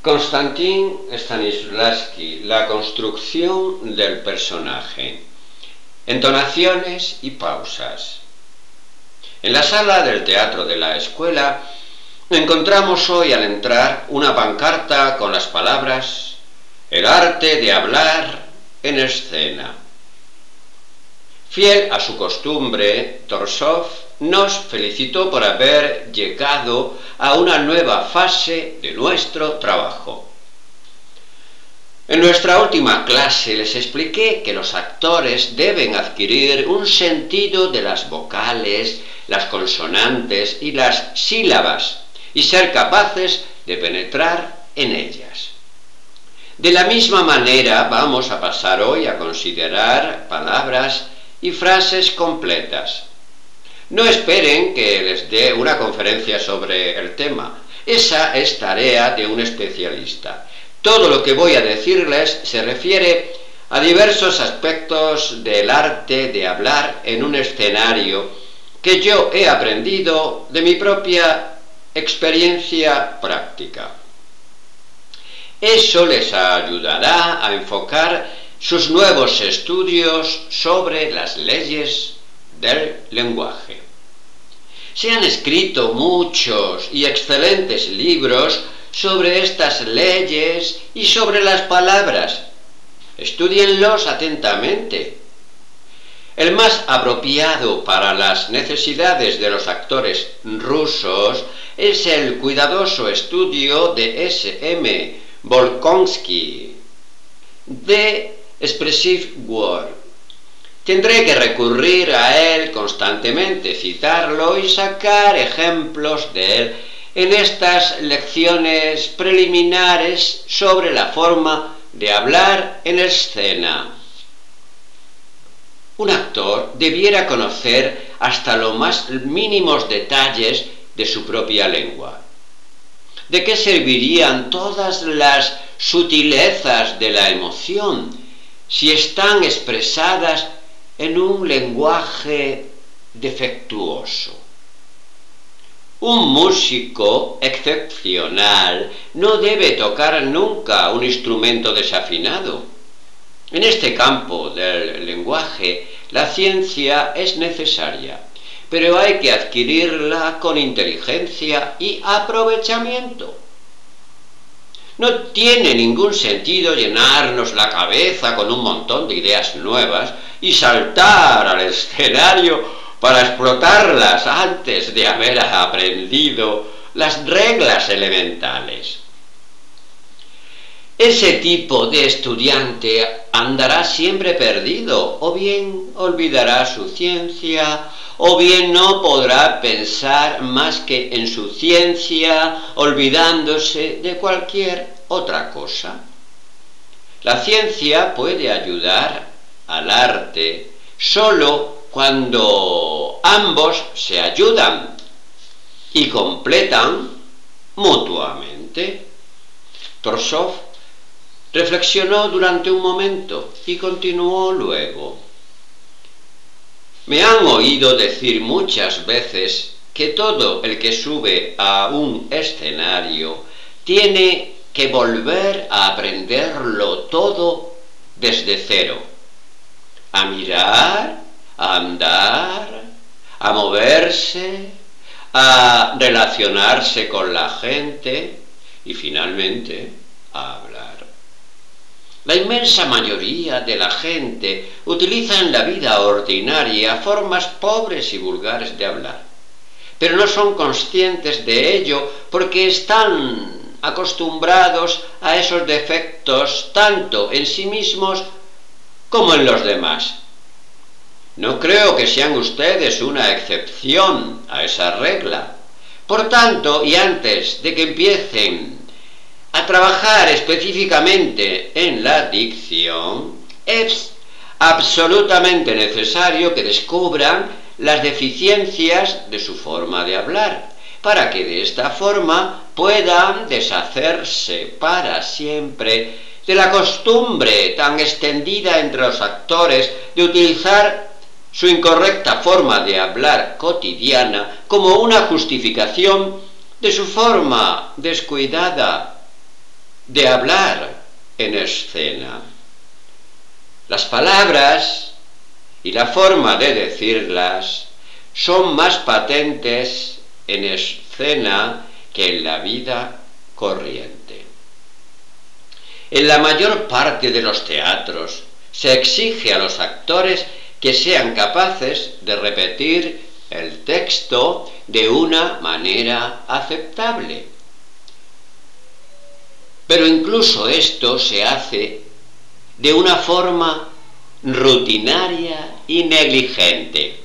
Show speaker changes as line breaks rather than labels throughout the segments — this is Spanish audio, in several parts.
Konstantin Stanislavski, la construcción del personaje. Entonaciones y pausas. En la sala del teatro de la escuela encontramos hoy al entrar una pancarta con las palabras «El arte de hablar en escena». Fiel a su costumbre, Torsov nos felicitó por haber llegado a una nueva fase de nuestro trabajo. En nuestra última clase les expliqué que los actores deben adquirir un sentido de las vocales, las consonantes y las sílabas y ser capaces de penetrar en ellas. De la misma manera vamos a pasar hoy a considerar palabras y frases completas. No esperen que les dé una conferencia sobre el tema. Esa es tarea de un especialista. Todo lo que voy a decirles se refiere a diversos aspectos del arte de hablar en un escenario que yo he aprendido de mi propia experiencia práctica. Eso les ayudará a enfocar sus nuevos estudios sobre las leyes del lenguaje. Se han escrito muchos y excelentes libros sobre estas leyes y sobre las palabras. Estúdienlos atentamente. El más apropiado para las necesidades de los actores rusos es el cuidadoso estudio de S.M. Bolkonsky, de Expressive Word. Tendré que recurrir a él constantemente, citarlo y sacar ejemplos de él en estas lecciones preliminares sobre la forma de hablar en escena. Un actor debiera conocer hasta los más mínimos detalles de su propia lengua. ¿De qué servirían todas las sutilezas de la emoción si están expresadas en un lenguaje defectuoso? Un músico excepcional no debe tocar nunca un instrumento desafinado. En este campo del lenguaje, la ciencia es necesaria, pero hay que adquirirla con inteligencia y aprovechamiento. No tiene ningún sentido llenarnos la cabeza con un montón de ideas nuevas y saltar al escenario para explotarlas antes de haber aprendido las reglas elementales. Ese tipo de estudiante andará siempre perdido, o bien olvidará su ciencia, o bien no podrá pensar más que en su ciencia, olvidándose de cualquier otra cosa. La ciencia puede ayudar al arte solo cuando ambos se ayudan y completan mutuamente. Torsov reflexionó durante un momento y continuó luego. Me han oído decir muchas veces que todo el que sube a un escenario tiene que volver a aprenderlo todo desde cero. A mirar, a andar, a moverse, a relacionarse con la gente y finalmente a hablar. La inmensa mayoría de la gente utiliza en la vida ordinaria formas pobres y vulgares de hablar, pero no son conscientes de ello porque están acostumbrados a esos defectos tanto en sí mismos como en los demás. No creo que sean ustedes una excepción a esa regla. Por tanto, y antes de que empiecen a trabajar específicamente en la dicción, es absolutamente necesario que descubran las deficiencias de su forma de hablar, para que de esta forma puedan deshacerse para siempre de la costumbre tan extendida entre los actores de utilizar su incorrecta forma de hablar cotidiana como una justificación de su forma descuidada de hablar en escena. Las palabras y la forma de decirlas son más patentes en escena que en la vida corriente. En la mayor parte de los teatros se exige a los actores que sean capaces de repetir el texto de una manera aceptable. Pero incluso esto se hace de una forma rutinaria y negligente.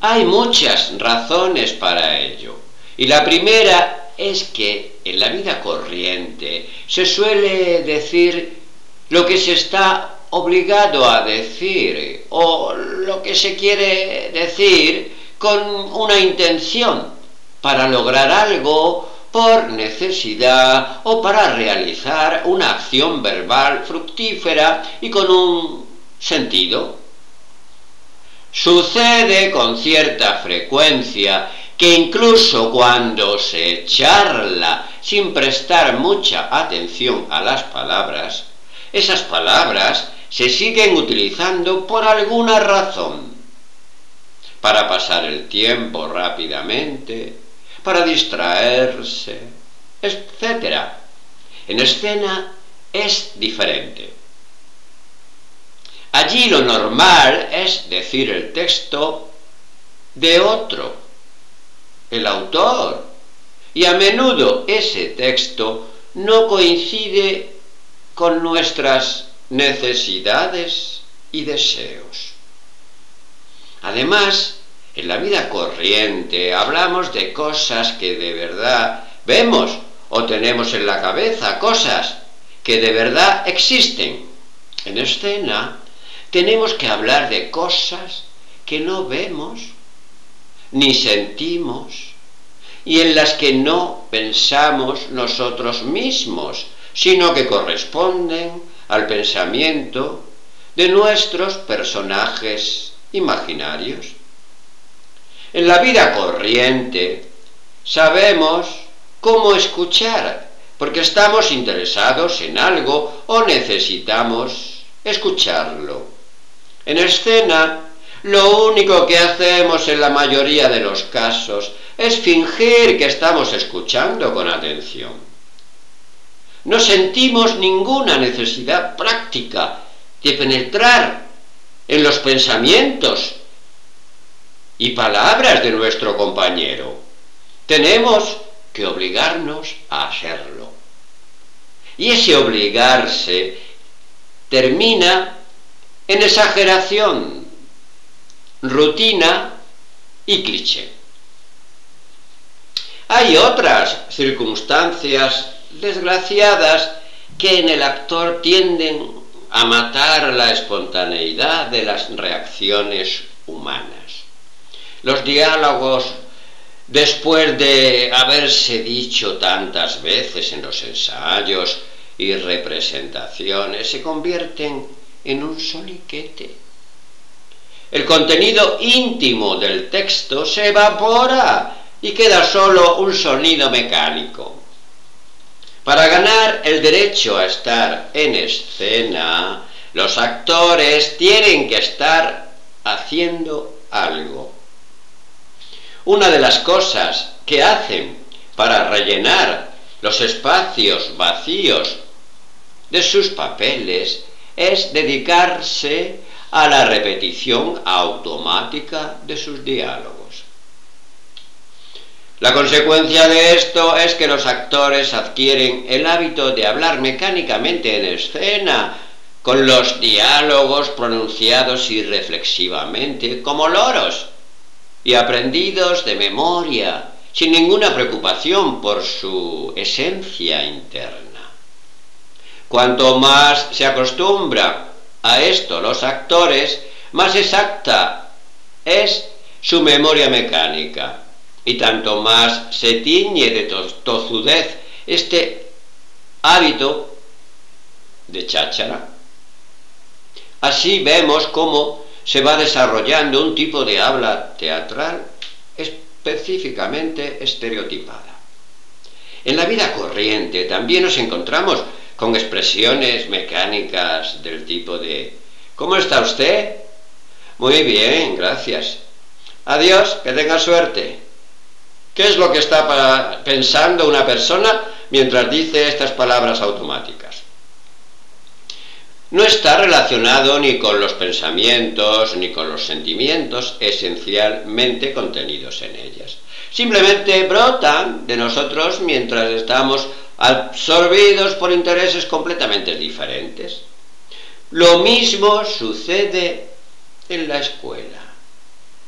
Hay muchas razones para ello, y la primera es que en la vida corriente se suele decir lo que se está obligado a decir o lo que se quiere decir con una intención para lograr algo por necesidad o para realizar una acción verbal fructífera y con un sentido. Sucede con cierta frecuencia que incluso cuando se charla sin prestar mucha atención a las palabras, esas palabras se siguen utilizando por alguna razón, para pasar el tiempo rápidamente, para distraerse, etc. En escena es diferente. Allí lo normal es decir el texto de otro, el autor, y a menudo ese texto no coincide con nuestras necesidades y deseos. Además, en la vida corriente hablamos de cosas que de verdad vemos o tenemos en la cabeza, cosas que de verdad existen. En escena tenemos que hablar de cosas que no vemos ni sentimos y en las que no pensamos nosotros mismos, sino que corresponden al pensamiento de nuestros personajes imaginarios. En la vida corriente sabemos cómo escuchar, porque estamos interesados en algo o necesitamos escucharlo. En escena, lo único que hacemos en la mayoría de los casos es fingir que estamos escuchando con atención. No sentimos ninguna necesidad práctica de penetrar en los pensamientos y palabras de nuestro compañero. Tenemos que obligarnos a hacerlo. Y ese obligarse termina en exageración, rutina y cliché. Hay otras circunstancias desgraciadas que en el actor tienden a matar la espontaneidad de las reacciones humanas. Los diálogos, después de haberse dicho tantas veces en los ensayos y representaciones, se convierten en un soniquete. El contenido íntimo del texto se evapora y queda solo un sonido mecánico. Para ganar el derecho a estar en escena, los actores tienen que estar haciendo algo. Una de las cosas que hacen para rellenar los espacios vacíos de sus papeles es dedicarse a la repetición automática de sus diálogos. La consecuencia de esto es que los actores adquieren el hábito de hablar mecánicamente en escena, con los diálogos pronunciados irreflexivamente, como loros, y aprendidos de memoria, sin ninguna preocupación por su esencia interna. Cuanto más se acostumbra a esto los actores, más exacta es su memoria mecánica, y tanto más se tiñe de tozudez este hábito de cháchara. Así vemos cómo se va desarrollando un tipo de habla teatral específicamente estereotipada. En la vida corriente también nos encontramos con expresiones mecánicas del tipo de ¿cómo está usted? Muy bien, gracias. Adiós, que tenga suerte. ¿Qué es lo que está pensando una persona mientras dice estas palabras automáticas? No está relacionado ni con los pensamientos ni con los sentimientos esencialmente contenidos en ellas. Simplemente brotan de nosotros mientras estamos absorbidos por intereses completamente diferentes. Lo mismo sucede en la escuela.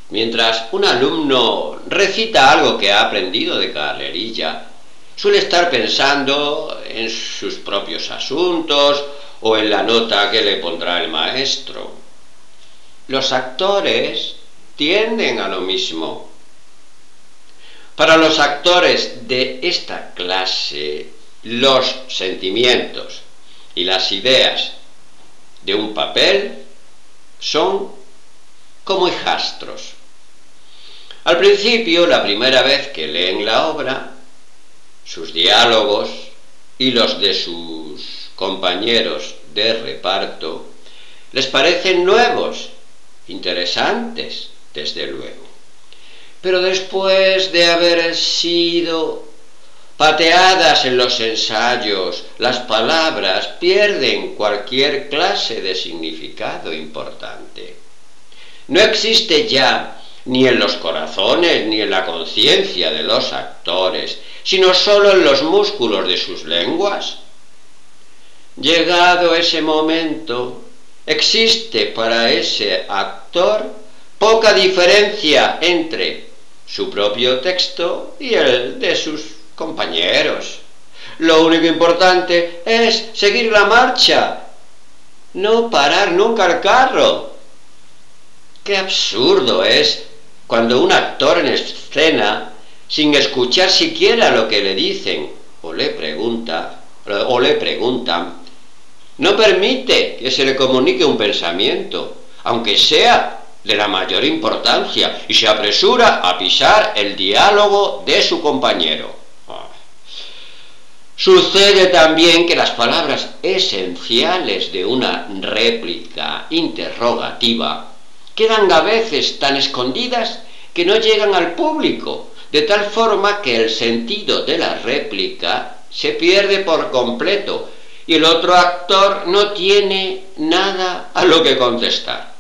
Mientras un alumno recita algo que ha aprendido de carrerilla, suele estar pensando en sus propios asuntos o en la nota que le pondrá el maestro. Los actores tienden a lo mismo. Para los actores de esta clase, los sentimientos y las ideas de un papel son como hijastros. Al principio, la primera vez que leen la obra, sus diálogos y los de sus compañeros de reparto les parecen nuevos, interesantes, desde luego. Pero después de haber sido pateadas en los ensayos, las palabras pierden cualquier clase de significado importante. No existe ya, ni en los corazones ni en la conciencia de los actores, sino solo en los músculos de sus lenguas. Llegado ese momento, existe para ese actor poca diferencia entre su propio texto y el de sus compañeros. Lo único importante es seguir la marcha, no parar nunca el carro. Qué absurdo es cuando un actor en escena, sin escuchar siquiera lo que le dicen o le preguntan, no permite que se le comunique un pensamiento, aunque sea de la mayor importancia, y se apresura a pisar el diálogo de su compañero. Sucede también que las palabras esenciales de una réplica interrogativa quedan a veces tan escondidas que no llegan al público, de tal forma que el sentido de la réplica se pierde por completo y el otro actor no tiene nada a lo que contestar.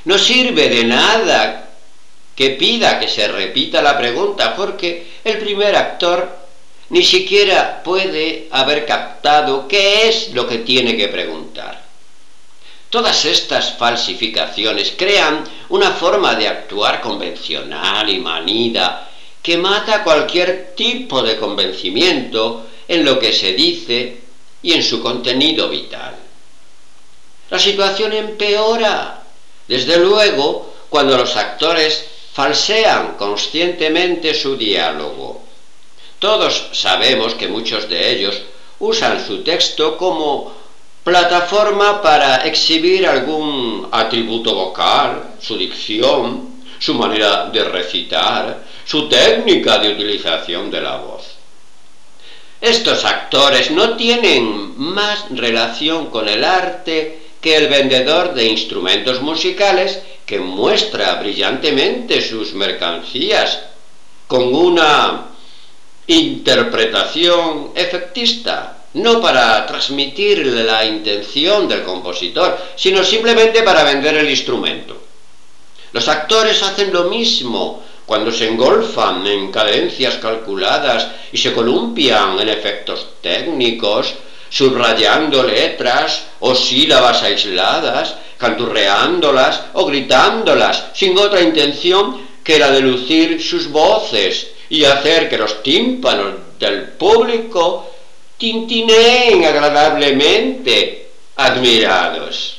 No sirve de nada que pida que se repita la pregunta, porque el primer actor ni siquiera puede haber captado qué es lo que tiene que preguntar. Todas estas falsificaciones crean una forma de actuar convencional y manida que mata cualquier tipo de convencimiento en lo que se dice y en su contenido vital. La situación empeora, desde luego, cuando los actores falsean conscientemente su diálogo. Todos sabemos que muchos de ellos usan su texto como plataforma para exhibir algún atributo vocal, su dicción, su manera de recitar, su técnica de utilización de la voz. Estos actores no tienen más relación con el arte que el vendedor de instrumentos musicales que muestra brillantemente sus mercancías con una interpretación efectista, no para transmitir la intención del compositor, sino simplemente para vender el instrumento. Los actores hacen lo mismo cuando se engolfan en cadencias calculadas y se columpian en efectos técnicos, subrayando letras o sílabas aisladas, canturreándolas o gritándolas, sin otra intención que la de lucir sus voces y hacer que los tímpanos del público tintineen agradablemente, admirados.